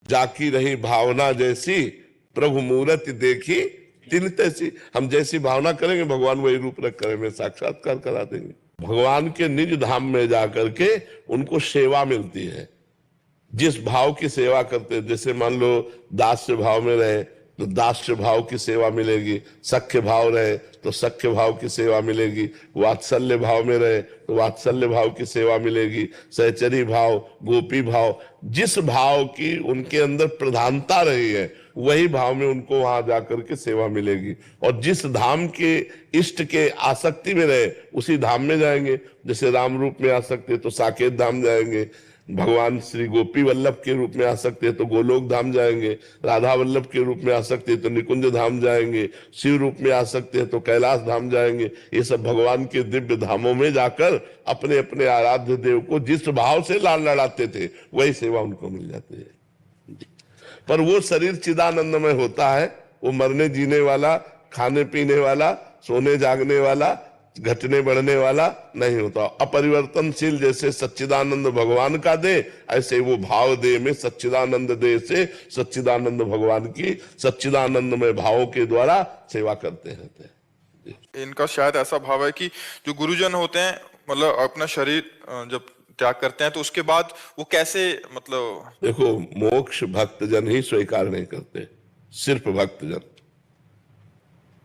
जाकी रही भावना जैसी, प्रभु मूरत देखी तिन तैसी। हम जैसी भावना करेंगे भगवान वही रूप रख कर हमें साक्षात्कार करा देंगे। भगवान के निज धाम में जाकर के उनको सेवा मिलती है। जिस भाव की सेवा करते हैं, जैसे मान लो दास्य भाव में रहे तो दास्य भाव की सेवा मिलेगी, सख्य भाव रहे तो सख्य भाव की सेवा मिलेगी, वात्सल्य भाव में रहे तो वात्सल्य भाव की सेवा मिलेगी, सहचरी भाव, गोपी भाव, जिस भाव की उनके अंदर प्रधानता रही है वही भाव में उनको वहां जाकर के सेवा मिलेगी। और जिस धाम के इष्ट के आसक्ति में रहे उसी धाम में जाएंगे। जैसे राम रूप में आसक्ति है तो साकेत धाम जाएंगे, भगवान श्री गोपी वल्लभ के रूप में आ सकते हैं तो गोलोक धाम जाएंगे, राधा वल्लभ के रूप में आ सकते हैं तो निकुंज धाम जाएंगे, शिव रूप में आ सकते हैं तो कैलाश धाम जाएंगे। ये सब भगवान के दिव्य धामों में जाकर अपने अपने आराध्य देव को जिस भाव से लाल लड़ाते थे वही सेवा उनको मिल जाती है। पर वो शरीर चिदानंदमय होता है, वो मरने जीने वाला, खाने पीने वाला, सोने जागने वाला, घटने बढ़ने वाला नहीं होता। अपरिवर्तनशील जैसे सच्चिदानंद भगवान का दे, ऐसे वो भाव दे में सच्चिदानंद दे से सच्चिदानंद भगवान की सच्चिदानंदमय भावों के द्वारा सेवा करते रहते हैं। इनका शायद ऐसा भाव है कि जो गुरुजन होते हैं, मतलब अपना शरीर जब त्याग करते हैं तो उसके बाद वो कैसे, मतलब देखो, मोक्ष भक्तजन ही स्वीकार नहीं करते, सिर्फ भक्तजन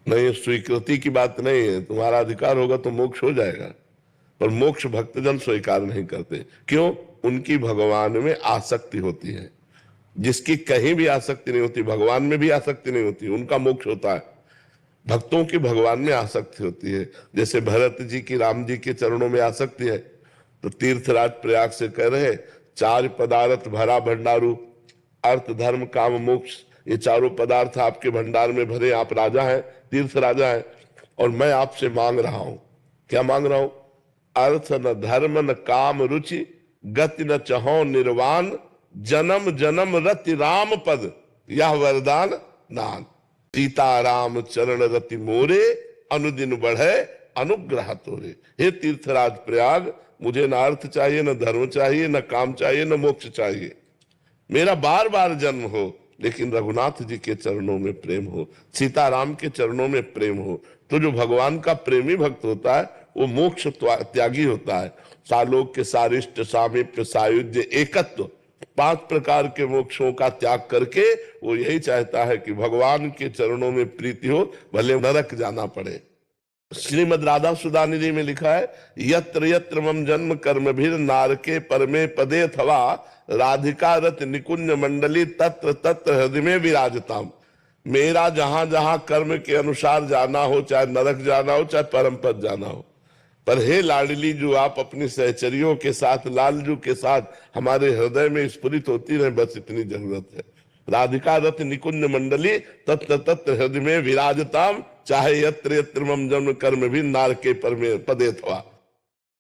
नहीं। स्वीकृति की बात नहीं है, तुम्हारा अधिकार होगा तो मोक्ष हो जाएगा, पर मोक्ष भक्तजन स्वीकार नहीं करते। क्यों? उनकी भगवान में आसक्ति होती है। जिसकी कहीं भी आसक्ति नहीं होती, भगवान में भी आसक्ति नहीं होती, उनका मोक्ष होता है। भक्तों की भगवान में आसक्ति होती है। जैसे भरत जी की राम जी के चरणों में आसक्ति है तो तीर्थराज प्रयाग से कह रहे, चार पदार्थ भरा भंडारू, अर्थ धर्म काम मोक्ष, ये चारों पदार्थ आपके भंडार में भरे, आप राजा हैं, तीर्थ राजा है, और मैं आपसे मांग रहा हूं। क्या मांग रहा हूं? अर्थ न धर्म न काम रुचि, गति न चहो निर्वाण, जन्म जन्म रति राम पद, यह वरदान नान। सीता राम चरण रति मोरे, अनुदिन बढ़े अनुग्रह तोरे। हे तीर्थराज प्रयाग, मुझे न अर्थ चाहिए, न धर्म चाहिए, न काम चाहिए, न मोक्ष चाहिए। मेरा बार बार जन्म हो लेकिन रघुनाथ जी के चरणों में प्रेम हो, सीताराम के चरणों में प्रेम हो। तो जो भगवान का प्रेमी भक्त होता है वो मोक्ष त्यागी होता है। सालोक के सारिष्ट, सामीप्य, सायुज्य, एकत्व, 5 प्रकार के मोक्षों का त्याग करके वो यही चाहता है कि भगवान के चरणों में प्रीति हो, भले नरक जाना पड़े। श्रीमद राधा सुधा निधि में लिखा है, यत्र यत्र मम जन्म कर्म भीर नारके परमे पदे थवा, राधिका रत निकुंज मंडली तत्र तत्र हृदय में विराजताम। मेरा जहां जहां कर्म के अनुसार जाना हो, चाहे नरक जाना हो चाहे परम पद जाना हो, पर हे लाडली जो आप अपनी सहचरियों के साथ, लालजू के साथ हमारे हृदय में स्फुरित होती रहे, बस इतनी जरूरत है। राधिका रथ निकुंज मंडली तत्र तत्र हृदय में विराजताम, चाहे यत्र यत्र मम जन्म कर्म भी नार के परमे पदे थवा।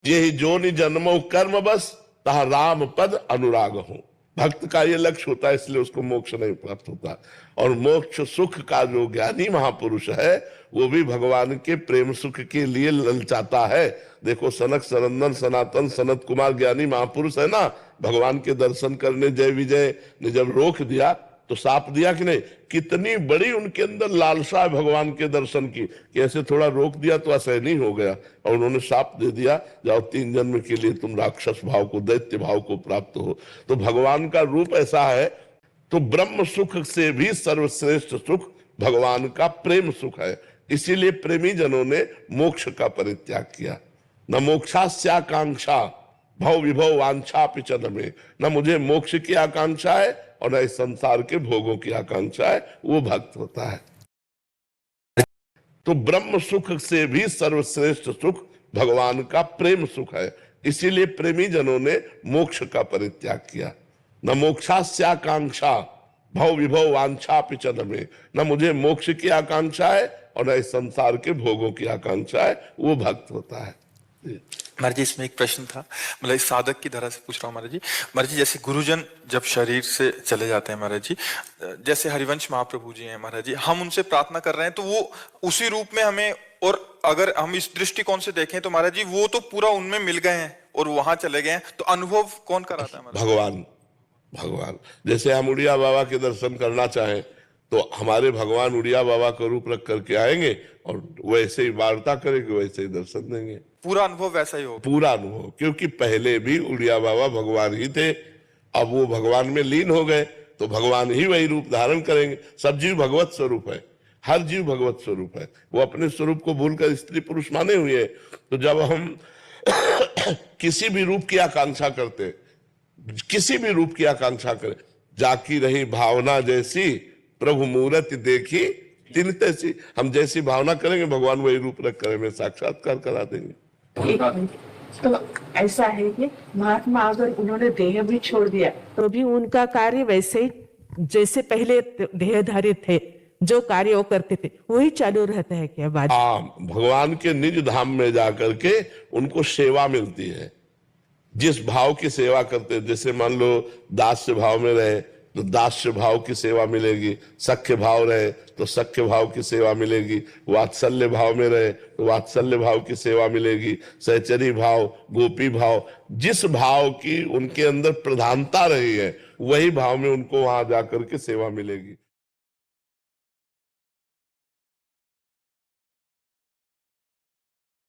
ये ही जोनि जन्मो कर्म बस, तहा राम पद अनुराग हो। भक्त का ये लक्ष्य होता है, इसलिए उसको मोक्ष नहीं प्राप्त होता। और मोक्ष सुख का जो ज्ञानी महापुरुष है वो भी भगवान के प्रेम सुख के लिए ललचाता है। देखो, सनक सनंदन सनातन सनत कुमार ज्ञानी महापुरुष है ना, भगवान के दर्शन करने जय विजय ने जब रोक दिया तो साप दिया कि नहीं? कितनी बड़ी उनके अंदर लालसा है भगवान के दर्शन की, कि ऐसे थोड़ा रोक दिया तो असहनीय हो गया और उन्होंने साप दे दिया, जाओ 3 जन्म के लिए तुम राक्षस भाव को, दैत्य भाव को प्राप्त हो। तो भगवान का रूप ऐसा है। तो ब्रह्म सुख से भी सर्वश्रेष्ठ सुख भगवान का प्रेम सुख है। इसीलिए प्रेमी जनों ने मोक्ष का परित्याग किया। न मोक्षास्याकांक्षा भव विभव वांछा पिचन में, न मुझे मोक्ष की आकांक्षा है और न इस संसार के भोगों की आकांक्षा है, वो भक्त होता है। तो ब्रह्म सुख से भी सर्वश्रेष्ठ सुख भगवान का प्रेम सुख है। इसीलिए प्रेमी जनों ने मोक्ष का परित्याग किया। न मोक्षास्याकांक्षा भव विभव वांछा पिचन में, न मुझे मोक्ष की आकांक्षा है और न इस संसार के भोगों की आकांक्षा है, वो भक्त होता है। महाराज जी, इसमें एक प्रश्न था, मतलब इस साधक की तरह से पूछ रहा हूँ महाराज जी। महाराज जी, जैसे गुरुजन जब शरीर से चले जाते हैं महाराज जी, जैसे हरिवंश महाप्रभु जी हैं महाराज जी, हम उनसे प्रार्थना कर रहे हैं तो वो उसी रूप में हमें, और अगर हम इस दृष्टिकोण से देखें तो महाराज जी वो तो पूरा उनमें मिल गए हैं और वहां चले गए हैं, तो अनुभव कौन कराता है? भगवान। भगवान। जैसे हम उड़िया बाबा के दर्शन करना चाहें तो हमारे भगवान उड़िया बाबा का रूप रख करके आएंगे और वैसे ही वार्ता करेंगे, वैसे ही दर्शन देंगे। पूरा अनुभव वैसा ही होगा। पूरा अनुभव, क्योंकि पहले भी उड़िया बाबा भगवान ही थे, अब वो भगवान में लीन हो गए तो भगवान ही वही रूप धारण करेंगे। सब जीव भगवत स्वरूप है, हर जीव भगवत स्वरूप है, वो अपने स्वरूप को भूलकर स्त्री पुरुष माने हुए है। तो जब हम किसी भी रूप की आकांक्षा करते, किसी भी रूप की आकांक्षा करें, जाकी रही भावना जैसी प्रभु मूर्ति देखी तिन तैसी, हम जैसी भावना करेंगे भगवान वही रूप रख कर हमें साक्षात्कार करा देंगे। तो ऐसा है कि महात्मा अगर उन्होंने देह भी छोड़ दिया तो भी उनका कार्य वैसे ही जैसे पहले देहधारी थे, जो कार्य वो करते थे वही चालू रहता है क्या बाद? हाँ, भगवान के निज धाम में जाकर के उनको सेवा मिलती है। जिस भाव की सेवा करते, जैसे मान लो दास्य भाव में रहे तो दास्य भाव की सेवा मिलेगी, सख्य भाव रहे तो सख्य भाव की सेवा मिलेगी, वात्सल्य भाव में रहे तो वात्सल्य भाव की सेवा मिलेगी, सहचरी भाव, गोपी भाव, जिस भाव की उनके अंदर प्रधानता रही है वही भाव में उनको वहां जाकर के सेवा मिलेगी।